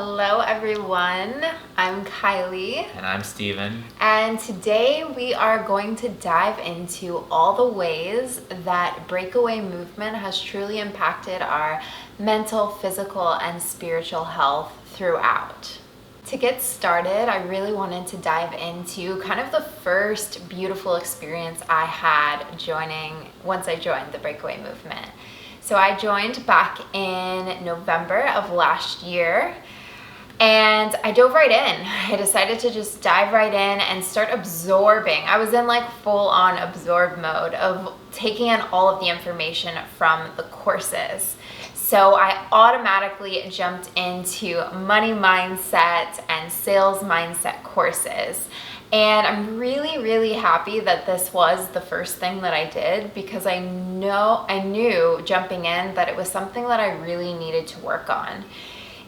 Hello everyone, I'm Kylie. And I'm Steven. And today we are going to dive into all the ways that Breakaway Movement has truly impacted our mental, physical, and spiritual health throughout. To get started, I really wanted to dive into kind of the first beautiful experience I had once I joined the Breakaway Movement. So I joined back in November of last year. And I dove right in. I decided to just dive right in and start absorbing. I was in like full on absorb mode of taking in all of the information from the courses. So I automatically jumped into money mindset and sales mindset courses. And I'm really happy that this was the first thing that I did, because I knew jumping in that it was something that I really needed to work on.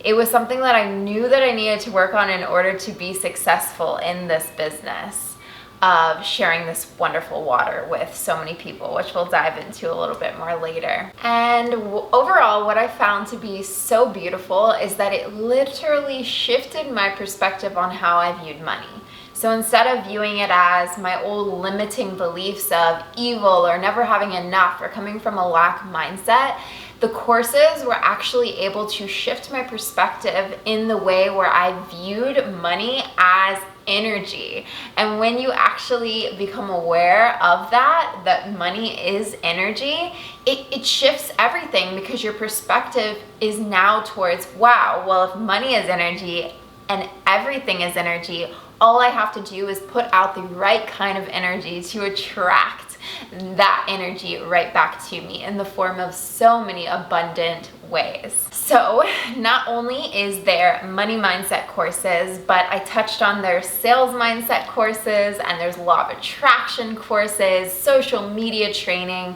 It was something that I knew that I needed to work on in order to be successful in this business of sharing this wonderful water with so many people, which we'll dive into a little bit more later. And overall, what I found to be so beautiful is that it literally shifted my perspective on how I viewed money. So instead of viewing it as my old limiting beliefs of evil or never having enough or coming from a lack mindset, the courses were actually able to shift my perspective in the way where I viewed money as energy. And when you actually become aware of that money is energy, it shifts everything, because your perspective is now towards, wow, well, if money is energy and everything is energy, all I have to do is put out the right kind of energy to attract that energy right back to me in the form of so many abundant ways. So not only is there money mindset courses, but I touched on their sales mindset courses, and there's law of attraction courses, social media training,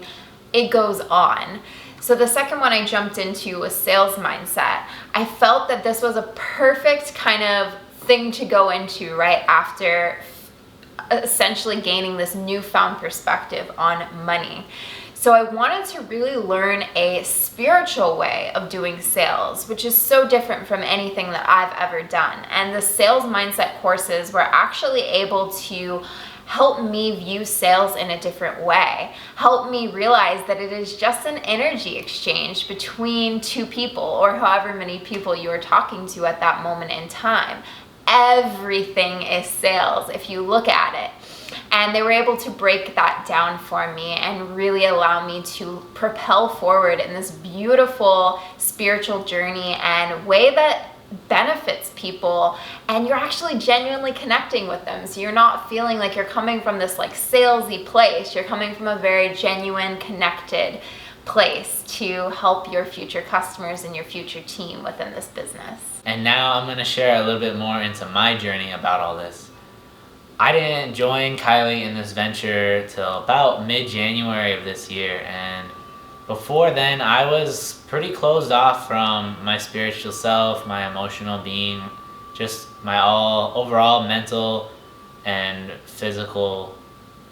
it goes on. So the second one I jumped into was sales mindset. I felt that this was a perfect kind of thing to go into right after essentially gaining this newfound perspective on money. So I wanted to really learn a spiritual way of doing sales, which is so different from anything that I've ever done. And the sales mindset courses were actually able to help me view sales in a different way, help me realize that it is just an energy exchange between two people, or however many people you are talking to at that moment in time. Everything is sales if you look at it. And they were able to break that down for me and really allow me to propel forward in this beautiful spiritual journey and way that benefits people, and you're actually genuinely connecting with them. So you're not feeling like you're coming from this like salesy place. You're coming from a very genuine, connected place to help your future customers and your future team within this business. And now I'm going to share a little bit more into my journey about all this. I didn't join Kylie in this venture till about mid-January of this year, and before then I was pretty closed off from my spiritual self, my emotional being, just my overall mental and physical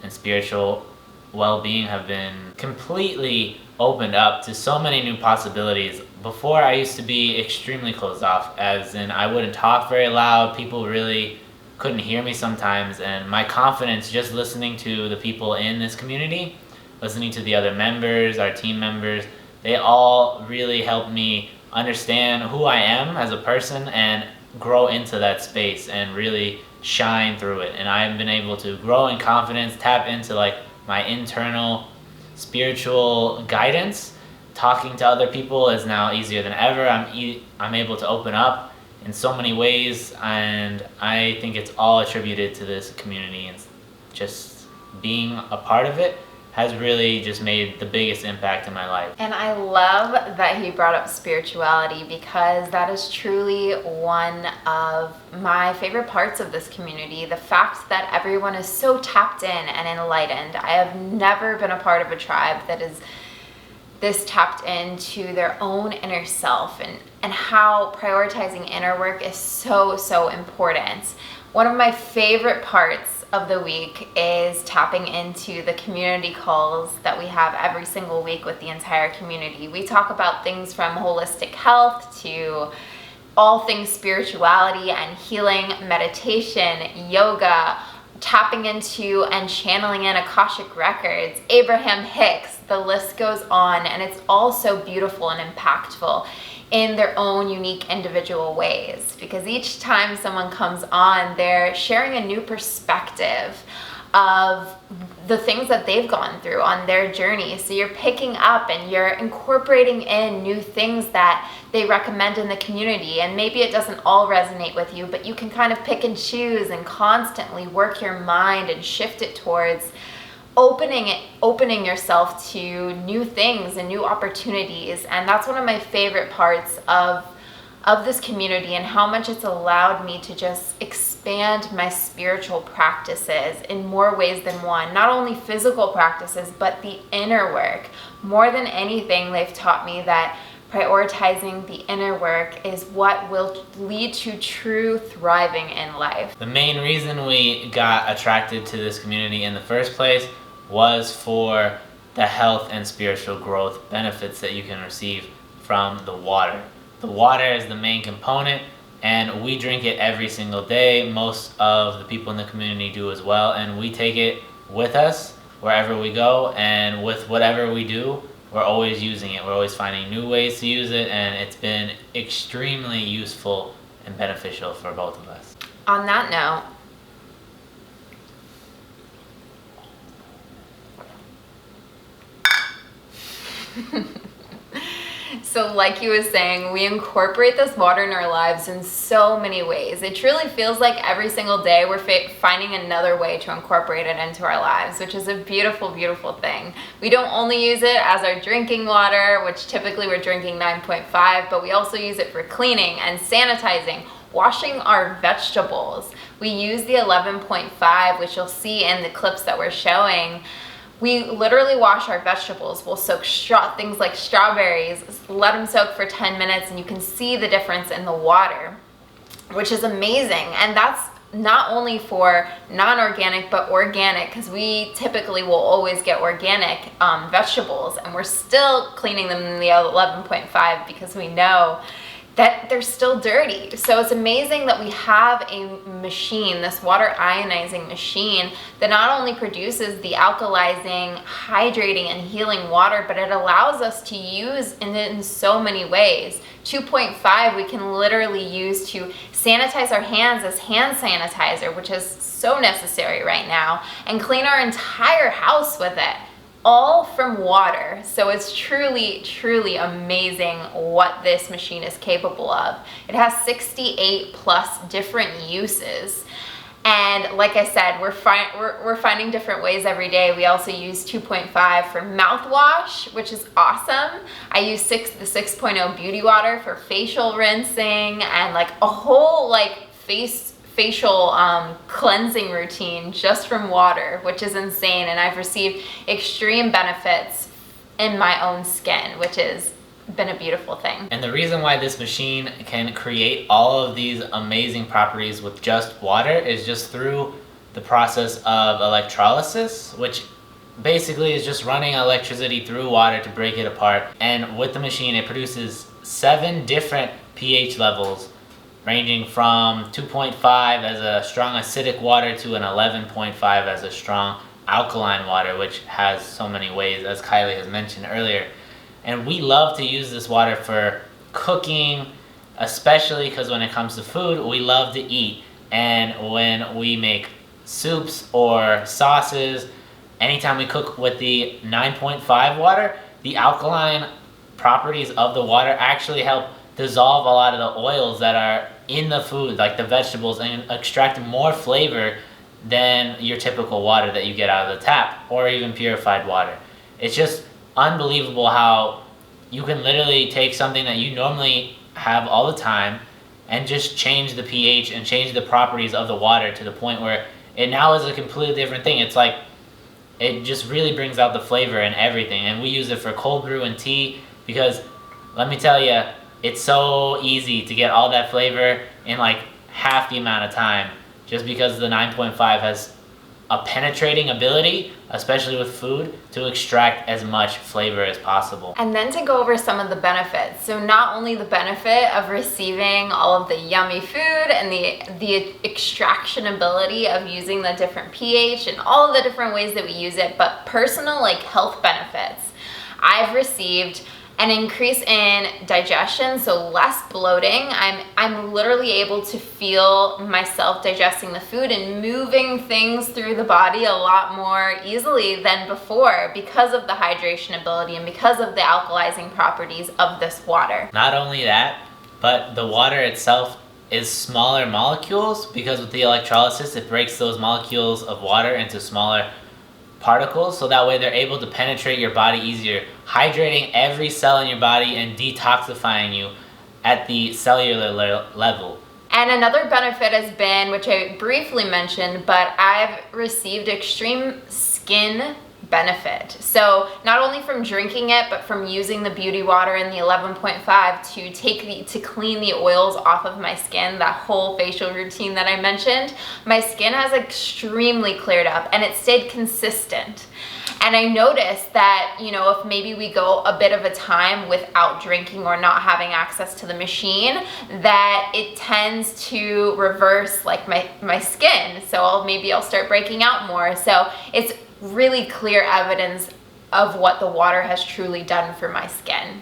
and spiritual well-being have been completely opened up to so many new possibilities. Before, I used to be extremely closed off, as in I wouldn't talk very loud. People really couldn't hear me sometimes, and my confidence just listening to the people in this community, listening to the other members, our team members, they all really helped me understand who I am as a person and grow into that space and really shine through it. And I've been able to grow in confidence, tap into like my internal spiritual guidance. Talking to other people is now easier than ever. I'm able to open up in so many ways, and I think it's all attributed to this community, and just being a part of it has really just made the biggest impact in my life. And I love that he brought up spirituality, because that is truly one of my favorite parts of this community. The fact that everyone is so tapped in and enlightened. I have never been a part of a tribe that is this tapped into their own inner self, and how prioritizing inner work is so important. One of my favorite parts of the week is tapping into the community calls that we have every single week with the entire community. We talk about things from holistic health to all things spirituality and healing, meditation, yoga, tapping into and channeling in Akashic Records, Abraham Hicks, the list goes on, and it's all so beautiful and impactful in their own unique individual ways, because each time someone comes on, they're sharing a new perspective of the things that they've gone through on their journey. So you're picking up and you're incorporating in new things that they recommend in the community, and maybe it doesn't all resonate with you, but you can kind of pick and choose and constantly work your mind and shift it towards opening yourself to new things and new opportunities. And that's one of my favorite parts of this community, and how much it's allowed me to just expand my spiritual practices in more ways than one. Not only physical practices, but the inner work. More than anything, they've taught me that prioritizing the inner work is what will lead to true thriving in life. The main reason we got attracted to this community in the first place was for the health and spiritual growth benefits that you can receive from the water. The water is the main component, and we drink it every single day. Most of the people in the community do as well, and we take it with us wherever we go, and with whatever we do, we're always using it. We're always finding new ways to use it, and it's been extremely useful and beneficial for both of us. On that note, so like you was saying, we incorporate this water in our lives in so many ways. It truly feels like every single day we're finding another way to incorporate it into our lives, which is a beautiful, beautiful thing. We don't only use it as our drinking water, which typically we're drinking 9.5, but we also use it for cleaning and sanitizing, washing our vegetables. We use the 11.5, which you'll see in the clips that we're showing. We literally wash our vegetables. We'll soak things like strawberries, let them soak for 10 minutes, and you can see the difference in the water, which is amazing. And that's not only for non-organic, but organic, because we typically will always get organic vegetables, and we're still cleaning them in the 11.5 because we know that they're still dirty. So it's amazing that we have a machine, this water ionizing machine, that not only produces the alkalizing, hydrating, and healing water, but it allows us to use it in so many ways. 2.5 we can literally use to sanitize our hands as hand sanitizer, which is so necessary right now, and clean our entire house with it, all from water. So it's truly, truly amazing what this machine is capable of. It has 68 plus different uses. And like I said, we're finding different ways every day. We also use 2.5 for mouthwash, which is awesome. I use the 6.0 beauty water for facial rinsing, and like a whole like facial cleansing routine just from water, which is insane. And I've received extreme benefits in my own skin, which has been a beautiful thing. And the reason why this machine can create all of these amazing properties with just water is just through the process of electrolysis, which basically is just running electricity through water to break it apart. And with the machine, it produces 7 different pH levels, ranging from 2.5 as a strong acidic water to an 11.5 as a strong alkaline water, which has so many ways, as Kylie has mentioned earlier. And we love to use this water for cooking, especially because when it comes to food, we love to eat. And when we make soups or sauces, anytime we cook with the 9.5 water, the alkaline properties of the water actually help dissolve a lot of the oils that are in the food, like the vegetables, and extract more flavor than your typical water that you get out of the tap or even purified water. It's just unbelievable how you can literally take something that you normally have all the time and just change the pH and change the properties of the water to the point where it now is a completely different thing. It's like, it just really brings out the flavor and everything. And we use it for cold brew and tea because, let me tell you, it's so easy to get all that flavor in like half the amount of time, just because the 9.5 has a penetrating ability, especially with food, to extract as much flavor as possible. And then to go over some of the benefits. So not only the benefit of receiving all of the yummy food and the extraction ability of using the different pH and all of the different ways that we use it, but personal like health benefits. I've received an increase in digestion, so less bloating. I'm literally able to feel myself digesting the food and moving things through the body a lot more easily than before because of the hydration ability and because of the alkalizing properties of this water. Not only that, but the water itself is smaller molecules because with the electrolysis, it breaks those molecules of water into smaller particles, so that way they're able to penetrate your body easier, hydrating every cell in your body and detoxifying you at the cellular level. And another benefit has been, which I briefly mentioned, but I've received extreme skin benefit. So not only from drinking it, but from using the beauty water in the 11.5 to clean the oils off of my skin, that whole facial routine that I mentioned, my skin has extremely cleared up and it stayed consistent. And I noticed that, you know, if maybe we go a bit of a time without drinking or not having access to the machine, that it tends to reverse like my skin. So maybe I'll start breaking out more. So it's really clear evidence of what the water has truly done for my skin.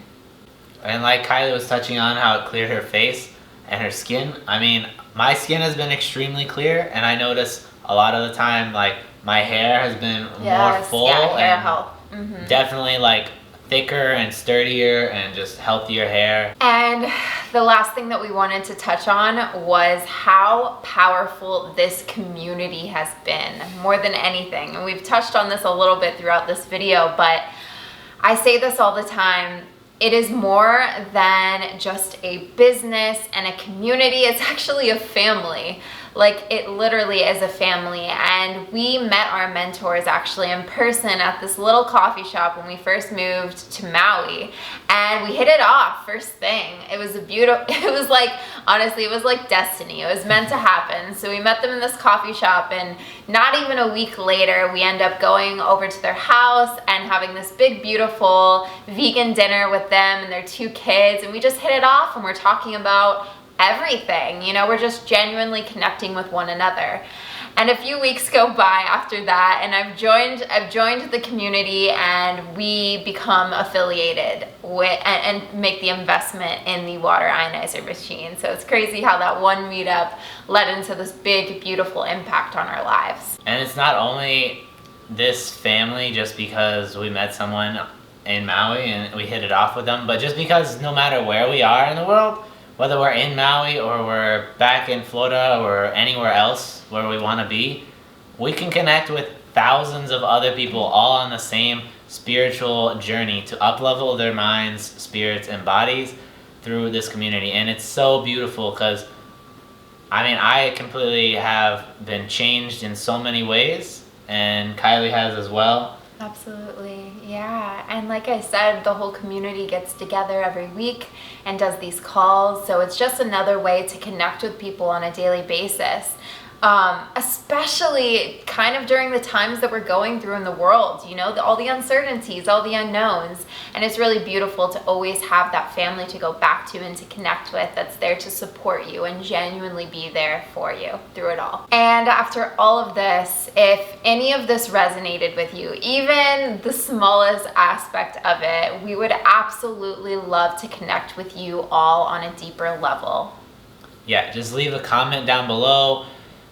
And like Kylie was touching on how it cleared her face and her skin, I mean, my skin has been extremely clear, and I notice a lot of the time like my hair has been more full hair and health. Definitely like thicker and sturdier and just healthier hair. And the last thing that we wanted to touch on was how powerful this community has been more than anything. And we've touched on this a little bit throughout this video, but I say this all the time. It is more than just a business and a community. It's actually a family. Like, it literally is a family. And we met our mentors actually in person at this little coffee shop when we first moved to Maui, and we hit it off first thing. It was it was like, honestly, it was like destiny. It was meant to happen. So we met them in this coffee shop, and not even a week later, we end up going over to their house and having this big, beautiful vegan dinner with them and their 2 kids. And we just hit it off, and we're talking about everything. You know, we're just genuinely connecting with one another. And a few weeks go by after that, and I've joined the community, and we become affiliated with and make the investment in the water ionizer machine. So it's crazy how that one meetup led into this big, beautiful impact on our lives. And it's not only this family just because we met someone in Maui and we hit it off with them, but just because no matter where we are in the world, whether we're in Maui or we're back in Florida or anywhere else where we want to be, we can connect with thousands of other people all on the same spiritual journey to up-level their minds, spirits, and bodies through this community. And it's so beautiful because, I mean, I completely have been changed in so many ways, and Kylie has as well. Absolutely, yeah. And like I said, the whole community gets together every week and does these calls. So it's just another way to connect with people on a daily basis. Especially kind of during the times that we're going through in the world, you know, all the uncertainties, all the unknowns. And it's really beautiful to always have that family to go back to and to connect with that's there to support you and genuinely be there for you through it all. And after all of this, if any of this resonated with you, even the smallest aspect of it, we would absolutely love to connect with you all on a deeper level. Yeah, just leave a comment down below,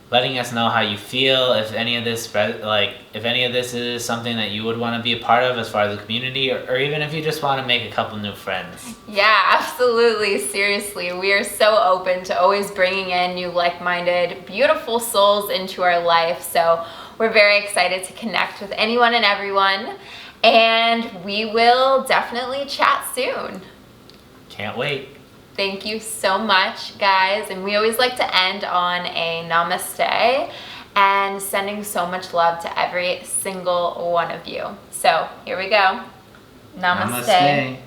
letting us know how you feel, if any of this is something that you would want to be a part of as far as the community, or even if you just want to make a couple new friends. Yeah, absolutely. Seriously, we are so open to always bringing in new like-minded, beautiful souls into our life. So we're very excited to connect with anyone and everyone, and we will definitely chat soon. Can't wait. Thank you so much, guys. And we always like to end on a namaste and sending so much love to every single one of you. So here we go. Namaste. Namaste.